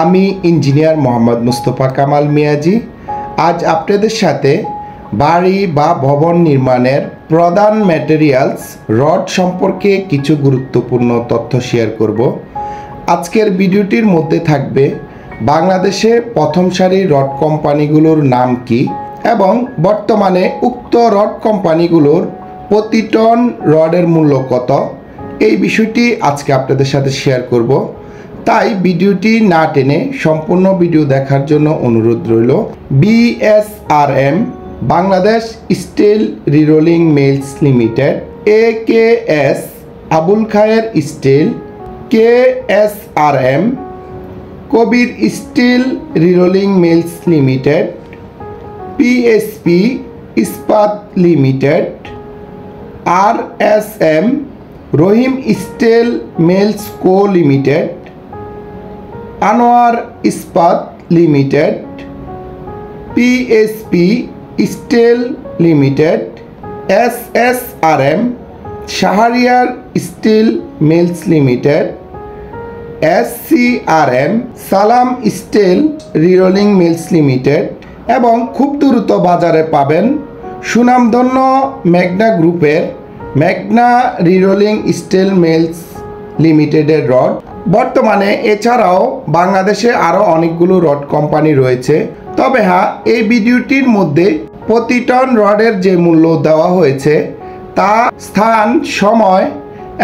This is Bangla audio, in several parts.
আমি ইঞ্জিনিয়ার মোহাম্মদ মুস্তফা কামাল মিয়াজি। আজ আপনাদের সাথে বাড়ি বা ভবন নির্মাণের প্রধান ম্যাটেরিয়ালস রড সম্পর্কে কিছু গুরুত্বপূর্ণ তথ্য শেয়ার করব। আজকের ভিডিওটির মধ্যে থাকবে বাংলাদেশে প্রথম সারির রড কোম্পানিগুলোর নাম কি এবং বর্তমানে উক্ত রড কোম্পানিগুলোর প্রতি টন রডের মূল্য কত, এই বিষয়টি আজকে আপনাদের সাথে শেয়ার করব। তাই ভিডিওটি না টেনে সম্পূর্ণ ভিডিও দেখার জন্য অনুরোধ রইল। BSRM Bangladesh steel rerolling mills limited, AKS Abul Khayer steel, KSRM Kabir steel rerolling mills limited, PSP Ispat limited, RSM Rahim steel mills co limited, Anwar Ispat limited, PSP steel limited, SSRM Shahriar steel mills limited, SCRM Salam steel rerolling mills limited এবং খুব দ্রুত বাজারে পাবেন সুনামধন্য মেঘনা গ্রুপের মেঘনা রিরোলিং স্টিল মিলস লিমিটেডের রড। বর্তমানে এছাড়াও বাংলাদেশে আরও অনেকগুলো রড কোম্পানি রয়েছে। তবে হ্যাঁ, এই ভিডিওটির মধ্যে প্রতি টন রডের যে মূল্য দেওয়া হয়েছে তা স্থান, সময়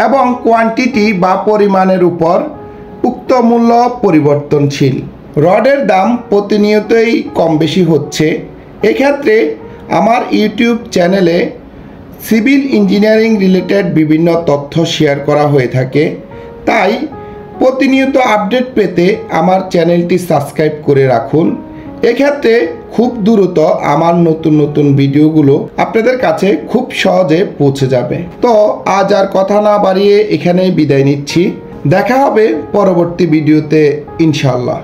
এবং কোয়ান্টিটি বা পরিমাণের উপর উক্ত মূল্য পরিবর্তনশীল। রডের দাম প্রতিনিয়তই কম বেশি হচ্ছে। এক্ষেত্রে আমার ইউটিউব চ্যানেলে সিভিল ইঞ্জিনিয়ারিং রিলেটেড বিভিন্ন তথ্য শেয়ার করা হয়ে থাকে। তাই প্রতিনিয়ত আপডেট পেতে আমার চ্যানেলটি সাবস্ক্রাইব করে রাখুন। এক্ষেত্রে খুব দ্রুত আমার নতুন নতুন ভিডিওগুলো আপনাদের কাছে খুব সহজে পৌঁছে যাবে। তো আজ আর কথা না বাড়িয়ে এখানেই বিদায় নিচ্ছি। দেখা হবে পরবর্তী ভিডিওতে ইনশাআল্লাহ।